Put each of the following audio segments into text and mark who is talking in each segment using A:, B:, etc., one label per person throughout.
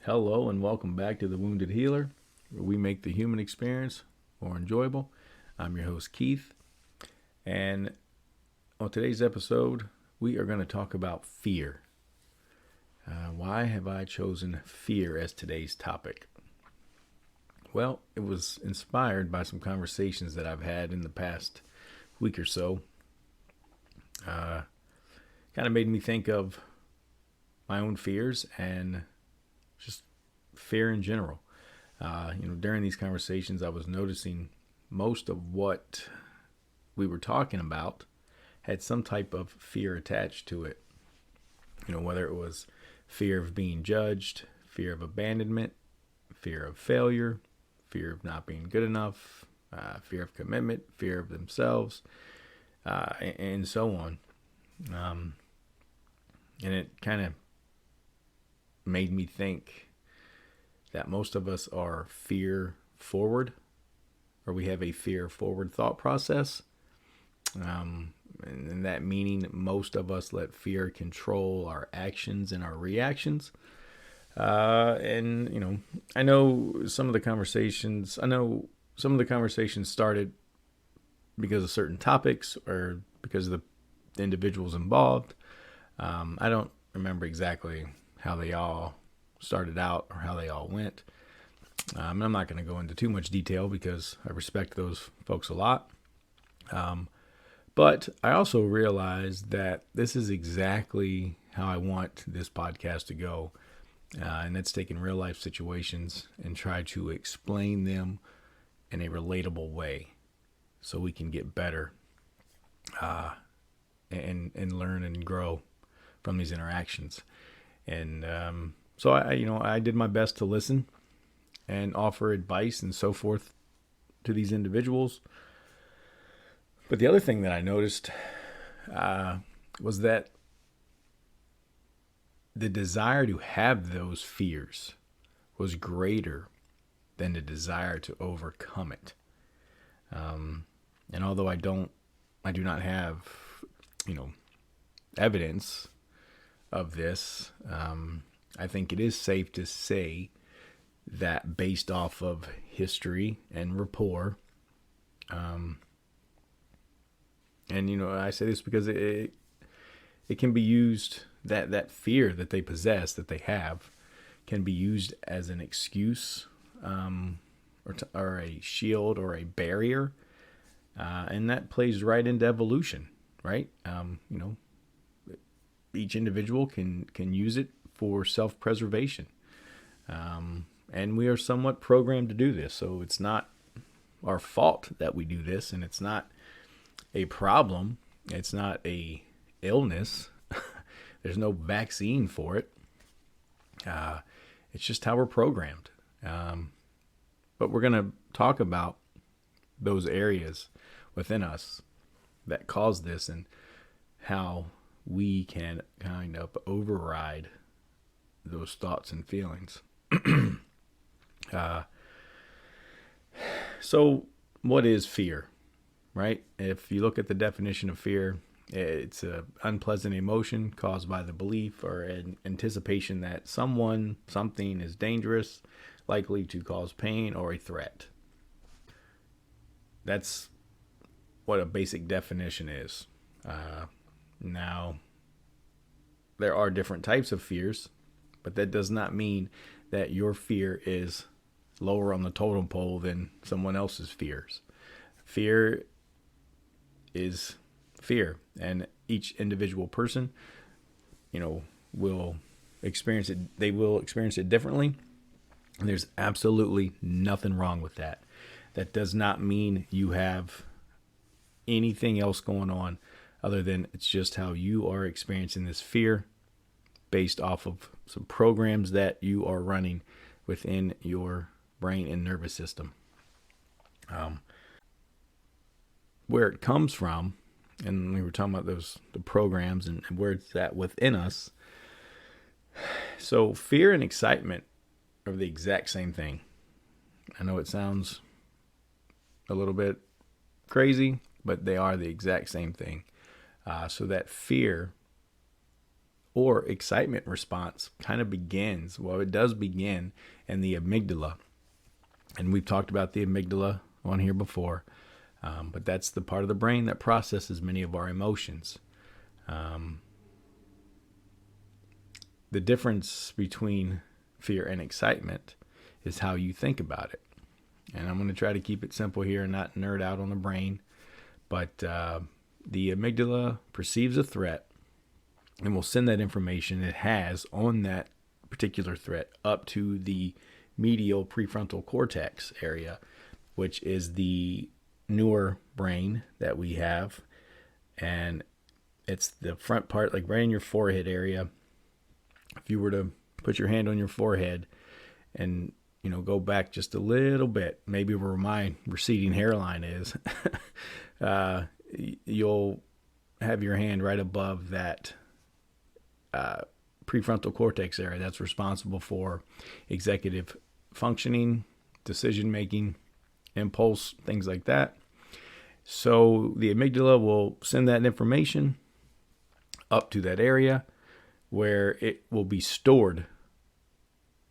A: Hello and welcome back to The Wounded Healer, where we make the human experience more enjoyable. I'm your host, Keith, and on today's episode, we are going to talk about fear. Why have I chosen fear as today's topic? Well, it was inspired by some conversations that I've had in the past week or so. Kind of made me think of my own fears and just fear in general. During these conversations, I was noticing most of what we were talking about had some type of fear attached to it. Whether it was fear of being judged, fear of abandonment, fear of failure, fear of not being good enough, fear of commitment, fear of themselves, and so on. And it kind of made me think that most of us are fear forward, or we have a fear forward thought process. And that meaning most of us let fear control our actions and our reactions. I know some of the conversations started because of certain topics or because of the individuals involved. I don't remember exactly how they all started out or how they all went. I'm not going to go into too much detail because I respect those folks a lot. But I also realized that this is exactly how I want this podcast to go. And that's taking real life situations and try to explain them in a relatable way so we can get better and learn and grow from these interactions. And so I did my best to listen and offer advice and so forth to these individuals. But the other thing that I noticed was that the desire to have those fears was greater than the desire to overcome it. And although I do not have, evidence of this, I think it is safe to say that based off of history and rapport, I say this because it can be used, that fear that they possess, that they have, can be used as an excuse or a shield or a barrier, and that plays right into evolution, right? Each individual can use it for self-preservation. And we are somewhat programmed to do this. So it's not our fault that we do this, and it's not a problem. It's not a illness. There's no vaccine for it. It's just how we're programmed. But we're going to talk about those areas within us that cause this and how we can kind of override those thoughts and feelings. So what is fear, right? If you look at the definition of fear, it's an unpleasant emotion caused by the belief or an anticipation that something is dangerous, likely to cause pain or a threat. That's what a basic definition is. Now, there are different types of fears, but that does not mean that your fear is lower on the totem pole than someone else's fears. Fear is fear, and each individual person, will experience it. They will experience it differently, and there's absolutely nothing wrong with that. That does not mean you have anything else going on other than it's just how you are experiencing this fear based off of some programs that you are running within your brain and nervous system. Where it comes from, and we were talking about the programs and where it's at within us. So fear and excitement are the exact same thing. I know it sounds a little bit crazy, but they are the exact same thing. So that fear or excitement response kind of begins. Well, it does begin in the amygdala. And we've talked about the amygdala on here before. But that's the part of the brain that processes many of our emotions. The difference between fear and excitement is how you think about it. And I'm going to try to keep it simple here and not nerd out on the brain. But the amygdala perceives a threat and will send that information it has on that particular threat up to the medial prefrontal cortex area, which is the newer brain that we have. And it's the front part, like right in your forehead area. If you were to put your hand on your forehead and, go back just a little bit, maybe where my receding hairline is, you'll have your hand right above that prefrontal cortex area that's responsible for executive functioning, decision making, impulse, things like that. So the amygdala will send that information up to that area where it will be stored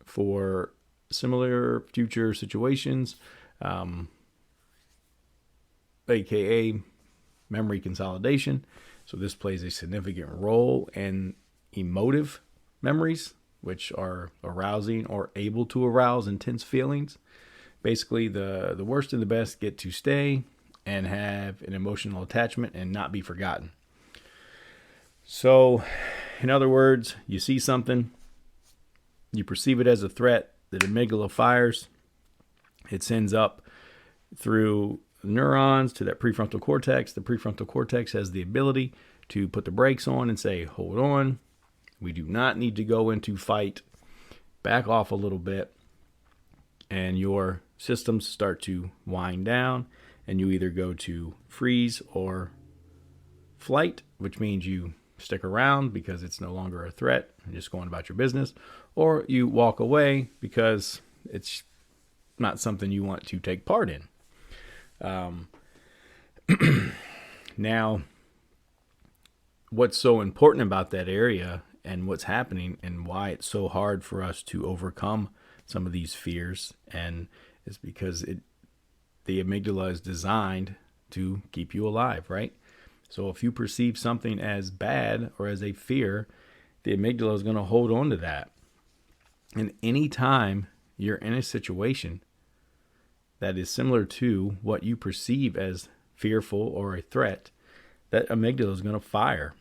A: for similar future situations, aka memory consolidation. So this plays a significant role in emotive memories, which are arousing or able to arouse intense feelings. Basically, the worst and the best get to stay and have an emotional attachment and not be forgotten. So, in other words, you see something, you perceive it as a threat, the amygdala fires, it sends up through neurons to that prefrontal cortex. The prefrontal cortex has the ability to put the brakes on and say, hold on, we do not need to go into fight, back off a little bit, and your systems start to wind down, and you either go to freeze or flight, which means you stick around because it's no longer a threat, you're just going about your business, or you walk away because it's not something you want to take part in. Now, what's so important about that area and what's happening and why it's so hard for us to overcome some of these fears, and is because the amygdala is designed to keep you alive, right? So if you perceive something as bad or as a fear, the amygdala is going to hold on to that. And anytime you're in a situation that is similar to what you perceive as fearful or a threat, that amygdala is going to fire,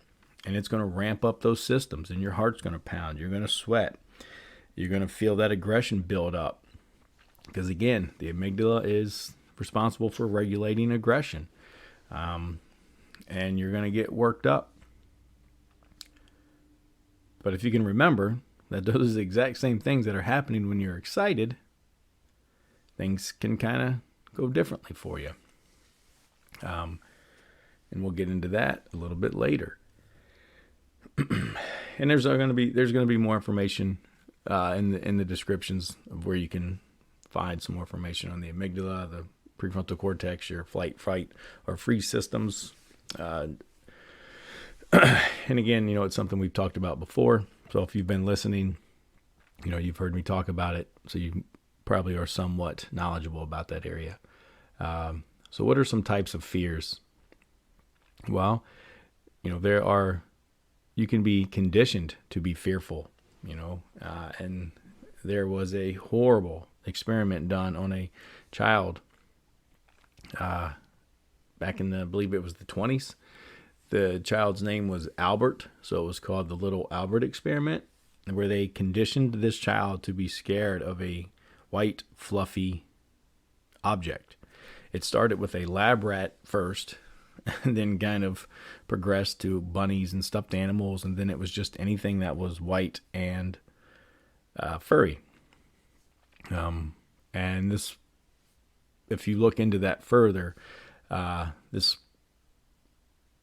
A: and it's going to ramp up those systems, and your heart's going to pound. You're going to sweat. You're going to feel that aggression build up. Because again, the amygdala is responsible for regulating aggression. And you're going to get worked up. But if you can remember that those are the exact same things that are happening when you're excited, things can kind of go differently for you. And we'll get into that a little bit later. And there's going to be more information in the descriptions of where you can find some more information on the amygdala, the prefrontal cortex, your flight, fight, or freeze systems. And again, it's something we've talked about before. So if you've been listening, you've heard me talk about it. So you probably are somewhat knowledgeable about that area. So what are some types of fears? Well, you can be conditioned to be fearful, and there was a horrible experiment done on a child back in I believe it was the 1920s. The child's name was Albert, so it was called the Little Albert Experiment, where they conditioned this child to be scared of a white, fluffy object. It started with a lab rat first, and then kind of progressed to bunnies and stuffed animals, and then it was just anything that was white and furry. And this, if you look into that further, this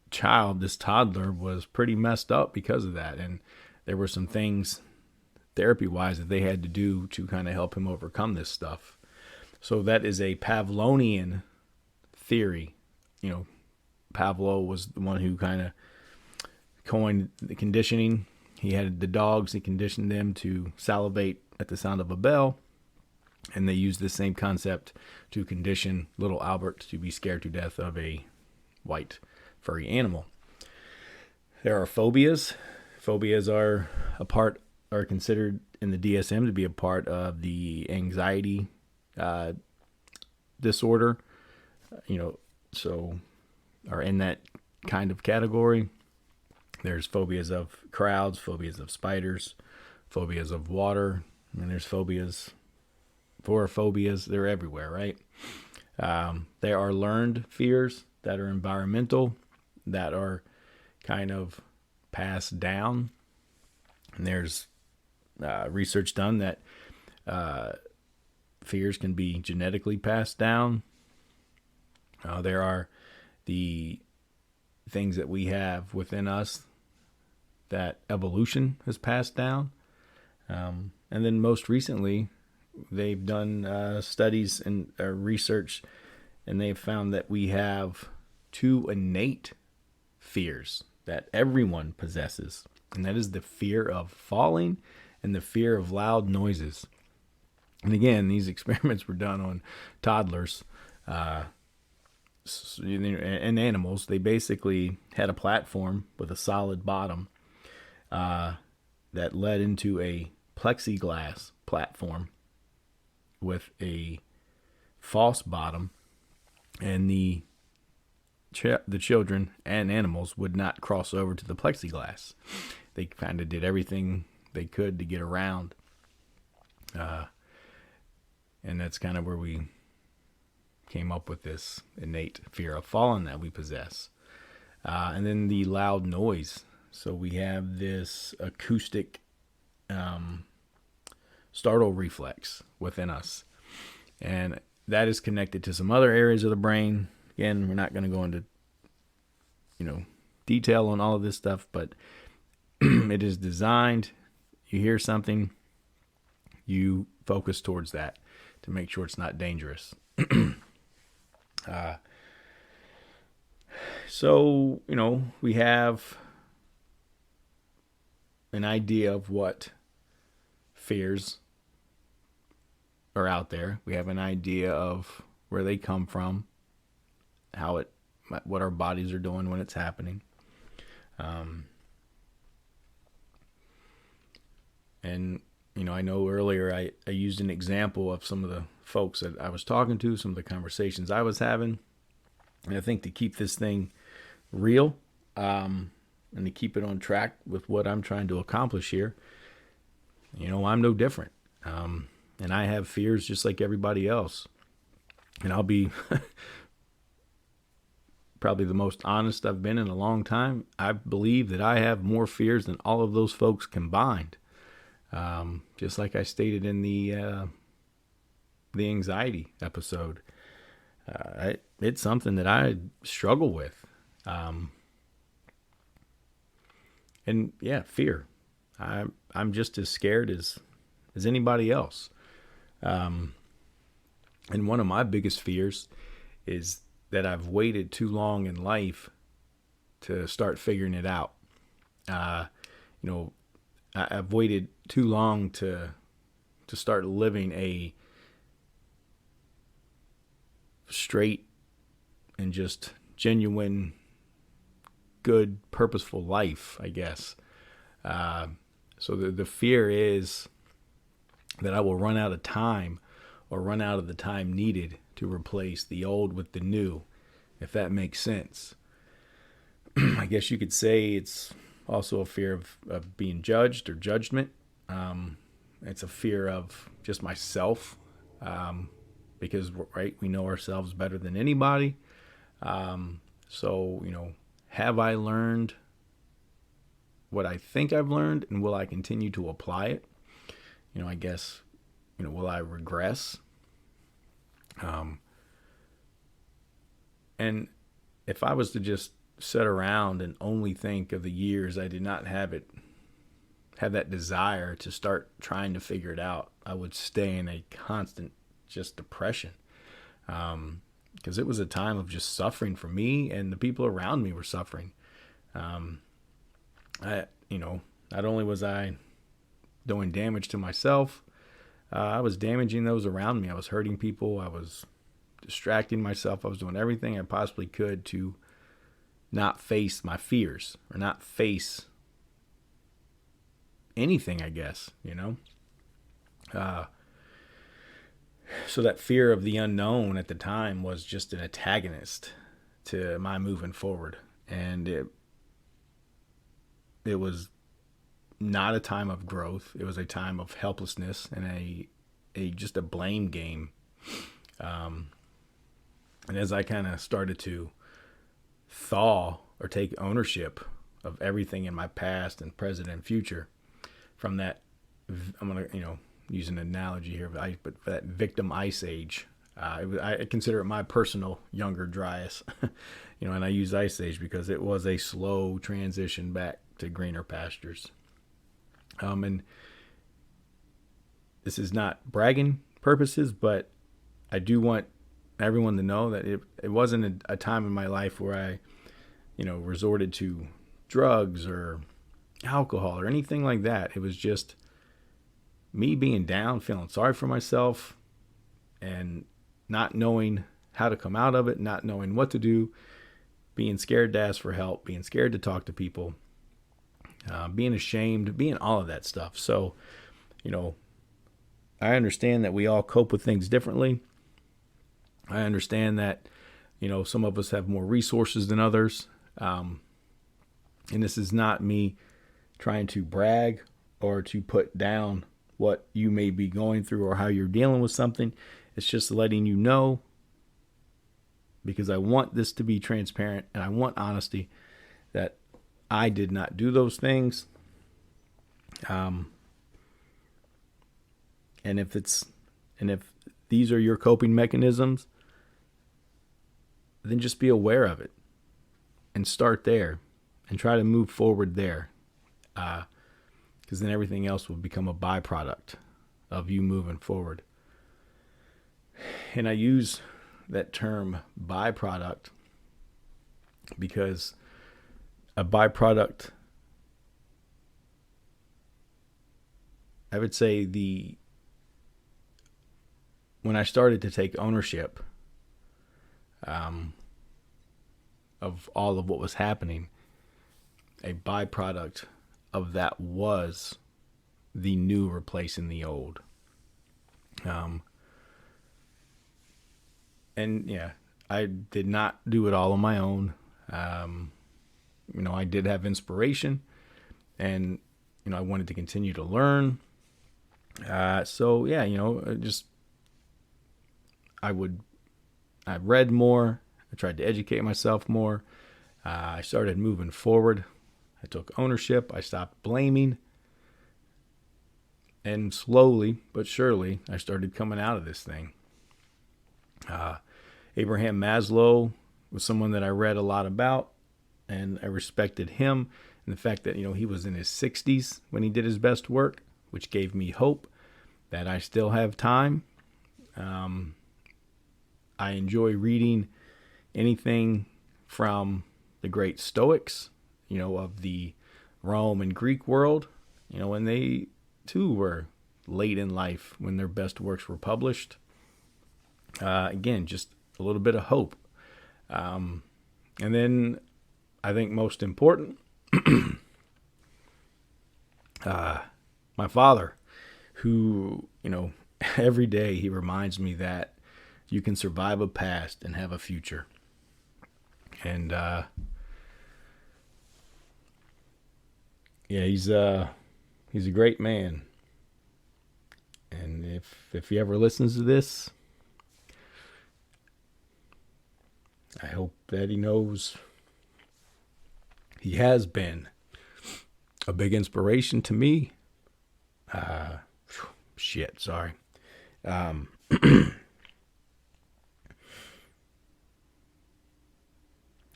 A: toddler was pretty messed up because of that. And there were some things therapy-wise that they had to do to kind of help him overcome this stuff. So that is a Pavlovian theory. Pavlov was the one who kind of coined the conditioning. He had the dogs, he conditioned them to salivate at the sound of a bell. And they used the same concept to condition little Albert to be scared to death of a white furry animal. There are phobias. Phobias are considered in the DSM to be a part of the anxiety disorder, so are in that kind of category. There's phobias of crowds, phobias of spiders, phobias of water, and there's phobias. They're everywhere, right? There are learned fears that are environmental, that are kind of passed down. And there's research done that fears can be genetically passed down. There are the things that we have within us that evolution has passed down. And then most recently, they've done studies and research, and they've found that we have 2 innate fears that everyone possesses, and that is the fear of falling and the fear of loud noises. And again, these experiments were done on toddlers and animals. They basically had a platform with a solid bottom that led into a plexiglass platform with a false bottom, and the children and animals would not cross over to the plexiglass. They kind of did everything they could to get around, and that's kind of where we came up with this innate fear of falling that we possess. And then the loud noise. So we have this acoustic startle reflex within us, and that is connected to some other areas of the brain. Again, we're not going to go into detail on all of this stuff, but it is designed. You hear something, you focus towards that to make sure it's not dangerous. So we have an idea of what fears are out there. We have an idea of where they come from, what our bodies are doing when it's happening. And I know earlier I used an example of some of the folks that I was talking to, some of the conversations I was having. And I think to keep this thing real, and to keep it on track with what I'm trying to accomplish here, I'm no different. And I have fears just like everybody else. And I'll be probably the most honest I've been in a long time. I believe that I have more fears than all of those folks combined. Just like I stated in the anxiety episode. It's something that I struggle with. And yeah, fear. I'm just as scared as anybody else. And one of my biggest fears is that I've waited too long in life to start figuring it out. I've waited too long to start living a straight and just genuine, good, purposeful life, I guess. So the fear is that I will run out of time, or run out of the time needed to replace the old with the new, if that makes sense. I guess you could say it's also a fear of being judged or judgment. It's a fear of just myself, because, right, we know ourselves better than anybody. So, have I learned what I think I've learned, and will I continue to apply it? I guess, will I regress? And if I was to just sit around and only think of the years I did not have that desire to start trying to figure it out, I would stay in a constant just depression. Because it was a time of just suffering for me, and the people around me were suffering. not only was I doing damage to myself, I was damaging those around me. I was hurting people. I was distracting myself. I was doing everything I possibly could to not face my fears or not face anything, I guess, So that fear of the unknown at the time was just an antagonist to my moving forward. And it was not a time of growth. It was a time of helplessness and just a blame game. And as I kind of started to thaw or take ownership of everything in my past and present and future from that, I'm going to, use an analogy here, but that victim ice age, I consider it my personal younger Dryas, and I use ice age because it was a slow transition back to greener pastures. And this is not bragging purposes, but I do want everyone to know that it wasn't a time in my life where I, resorted to drugs or alcohol or anything like that. It was just me being down, feeling sorry for myself, and not knowing how to come out of it, not knowing what to do, being scared to ask for help, being scared to talk to people, being ashamed, being all of that stuff. So, I understand that we all cope with things differently. I understand that, some of us have more resources than others. And this is not me trying to brag or to put down what you may be going through or how you're dealing with something. It's just letting you know, because I want this to be transparent and I want honesty, that I did not do those things. And if these are your coping mechanisms, then just be aware of it and start there and try to move forward there. Because then everything else will become a byproduct of you moving forward. And I use that term byproduct because a byproduct, I would say when I started to take ownership of all of what was happening, a byproduct of that was the new replacing the old. And yeah, I did not do it all on my own. I did have inspiration, and I wanted to continue to learn. So yeah, I read more. I tried to educate myself more. I started moving forward. I took ownership. I stopped blaming. And slowly but surely, I started coming out of this thing. Abraham Maslow was someone that I read a lot about, and I respected him and the fact that, he was in his 60s when he did his best work, which gave me hope that I still have time. I enjoy reading anything from the great Stoics, of the Rome and Greek world, when they too were late in life when their best works were published. Again, just a little bit of hope. And then I think most important, my father, who, every day he reminds me that you can survive a past and have a future. And, yeah, he's a great man. And if he ever listens to this, I hope that he knows he has been a big inspiration to me. Sorry.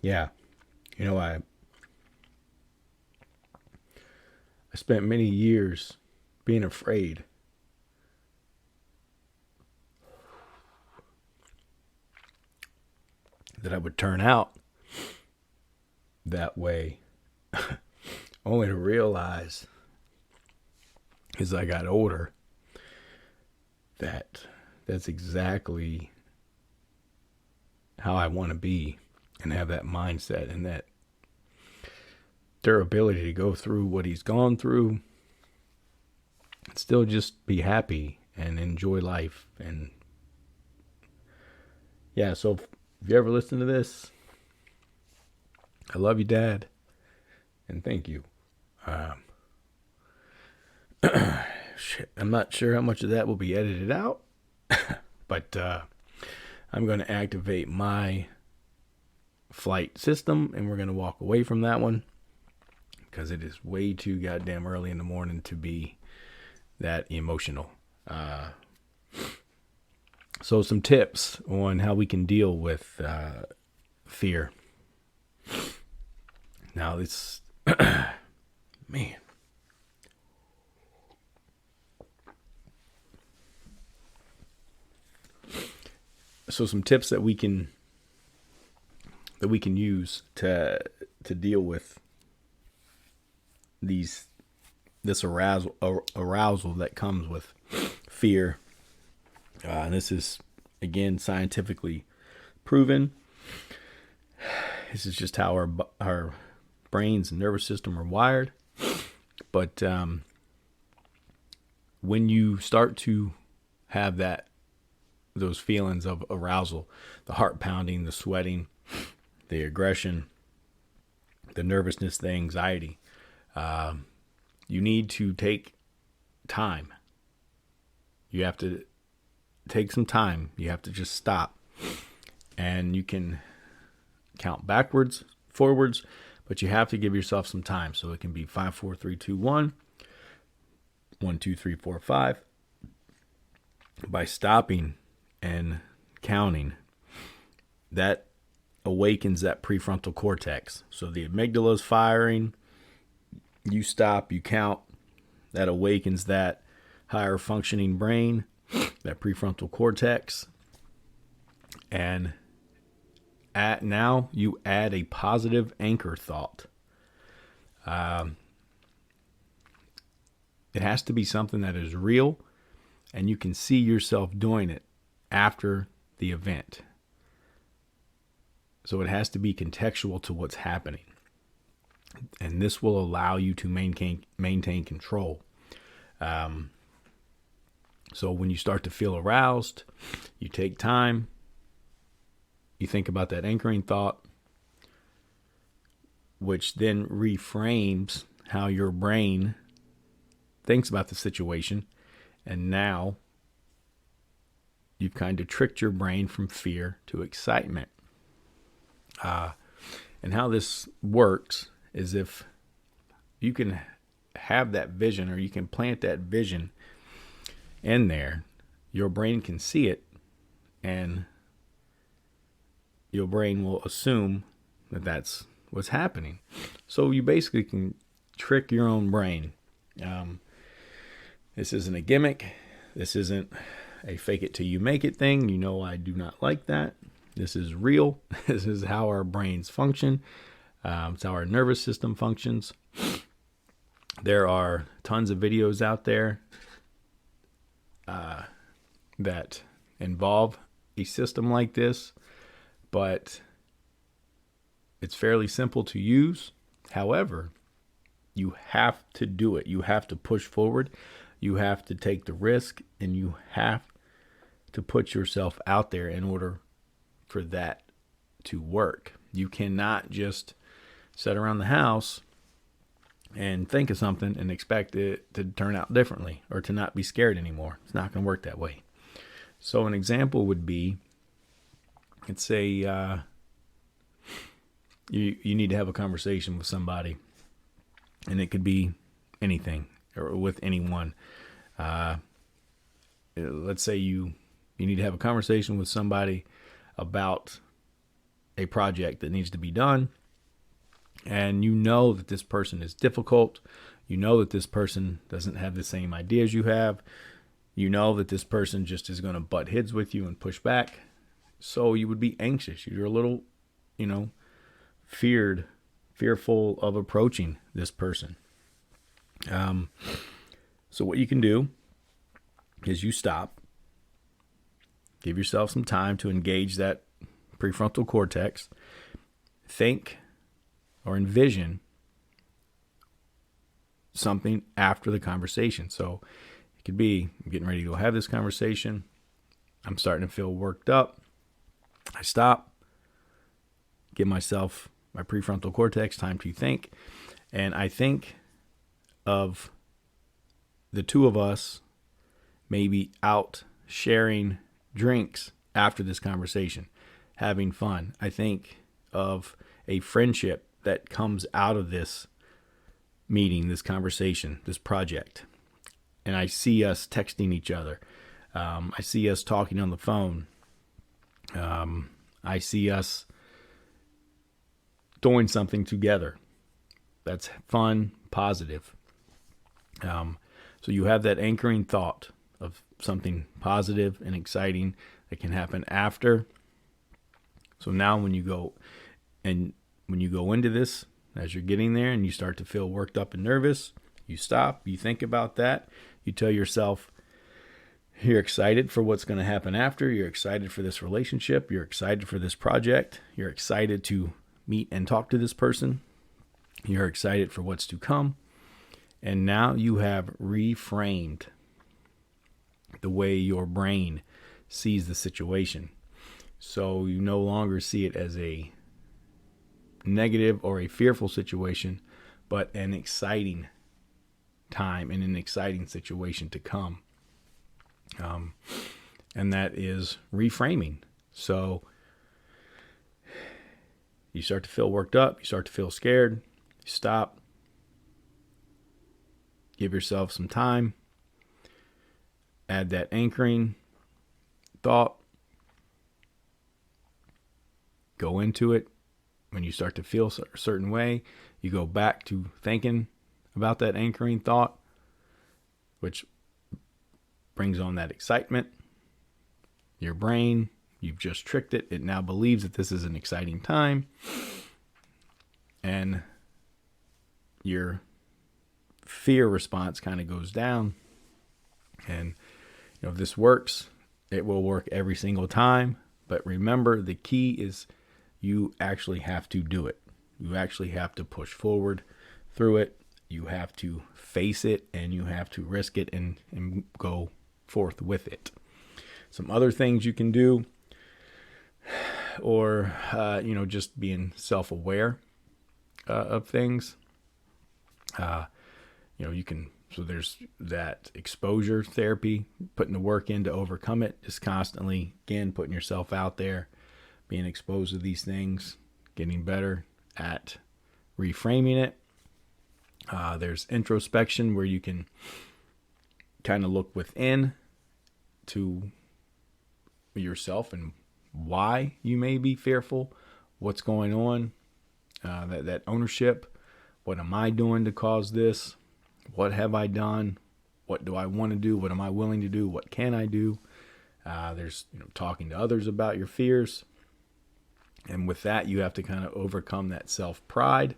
A: Yeah, I spent many years being afraid that I would turn out that way, only to realize as I got older, that's exactly how I want to be and have that mindset and that their ability to go through what he's gone through and still just be happy and enjoy life. And yeah, so if you ever listen to this, I love you, Dad, and thank you. Shit, I'm not sure how much of that will be edited out, but I'm going to activate my flight system and we're going to walk away from that one because it is way too goddamn early in the morning to be that emotional. So some tips on how we can deal with fear. Now this, man. So some tips that we can use to deal with this arousal that comes with fear. And this is, again, scientifically proven. This is just how our brains and nervous system are wired. But when you start to have those feelings of arousal, the heart pounding, the sweating, the aggression, the nervousness, the anxiety, you need to take time. You have to take some time. You have to just stop. And you can count backwards, forwards, but you have to give yourself some time. So it can be 5, 4, 3, 2, 1, 1, 2, 3, 4, 5. By stopping and counting, that awakens that prefrontal cortex. So the amygdala is firing. You stop, you count. That awakens that higher functioning brain, that prefrontal cortex. And now you add a positive anchor thought. It has to be something that is real and you can see yourself doing it after the event. So it has to be contextual to what's happening. And this will allow you to maintain control. So when you start to feel aroused, you take time, you think about that anchoring thought, which then reframes how your brain thinks about the situation. And now you've kind of tricked your brain from fear to excitement. And how this works is if you can have that vision, or you can plant that vision in there, your brain can see it, and your brain will assume that that's what's happening. So you basically can trick your own brain. This isn't a gimmick. This isn't a fake it till you make it thing. You know, I do not like that. This is real. This is how our brains function. It's how our nervous system functions. There are tons of videos out there that involve a system like this, but it's fairly simple to use. However, you have to do it. You have to push forward. You have to take the risk, and you have to put yourself out there in order for that to work. You cannot just sit around the house and think of something and expect it to turn out differently or to not be scared anymore. It's not going to work that way. So an example would be, let's say you need to have a conversation with somebody, and it could be anything or with anyone. Let's say you need to have a conversation with somebody about a project that needs to be done, and you know that this person is difficult. You know that this person doesn't have the same ideas you have. You know that this person just is going to butt heads with you and push back. So you would be anxious. You're a little, fearful of approaching this person. So what you can do is you stop, give yourself some time to engage that prefrontal cortex, think or envision something after the conversation. So it could be, I'm getting ready to go have this conversation. I'm starting to feel worked up. I stop, give myself, my prefrontal cortex, time to think. And I think of the two of us maybe out sharing drinks after this conversation, having fun. I think of a friendship that comes out of this meeting, this conversation, this project. And I see us texting each other. I see us talking on the phone. I see us doing something together that's fun, positive. So you have that anchoring thought of something positive and exciting that can happen after. So now when you go into this, as you're getting there and you start to feel worked up and nervous, you stop, you think about that, you tell yourself you're excited for what's going to happen after, you're excited for this relationship, you're excited for this project, you're excited to meet and talk to this person, you're excited for what's to come, and now you have reframed the way your brain sees the situation. So you no longer see it as a negative or a fearful situation, but an exciting time and an exciting situation to come. And that is reframing. So you start to feel worked up, you start to feel scared, you stop, give yourself some time, add that anchoring thought, go into it. When you start to feel a certain way, you go back to thinking about that anchoring thought, which brings on that excitement. Your brain, you've just tricked it. It now believes that this is an exciting time. And your fear response kind of goes down. And if this works, it will work every single time. But remember, the key is you actually have to do it. You actually have to push forward through it. You have to face it, and you have to risk it and go forth with it. Some other things you can do, or just being self-aware of things. You can. So there's that exposure therapy, putting the work in to overcome it. Just constantly, again, putting yourself out there, being exposed to these things, getting better at reframing it. There's introspection, where you can kind of look within to yourself and why you may be fearful, what's going on, that ownership. What am I doing to cause this? What have I done? What do I want to do? What am I willing to do? What can I do? There's talking to others about your fears. And with that, you have to kind of overcome that self-pride,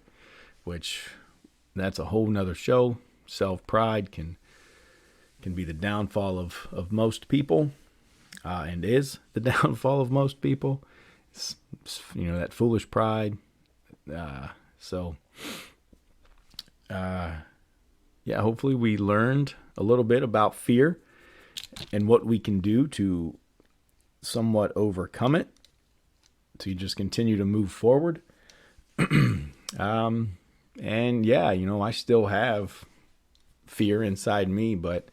A: which that's a whole nother show. Self-pride can be the downfall of most people, and is the downfall of most people. It's that foolish pride. Hopefully we learned a little bit about fear and what we can do to somewhat overcome it, to just continue to move forward. I still have fear inside me, but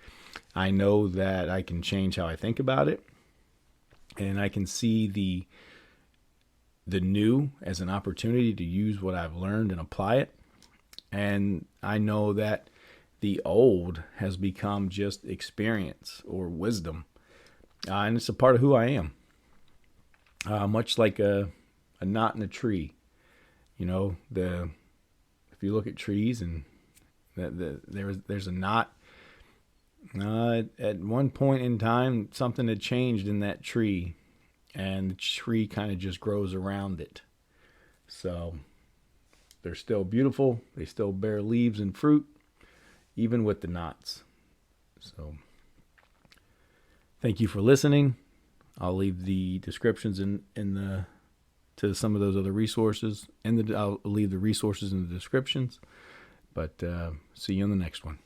A: I know that I can change how I think about it, and I can see the new as an opportunity to use what I've learned and apply it. And I know that the old has become just experience or wisdom, and it's a part of who I am. Much like a knot in a tree, if you look at trees and there's a knot. At one point in time, something had changed in that tree, and the tree kind of just grows around it. So they're still beautiful. They still bear leaves and fruit, even with the knots. So thank you for listening. I'll leave the descriptions to some of those other resources, and I'll leave the resources in the descriptions. But see you on the next one.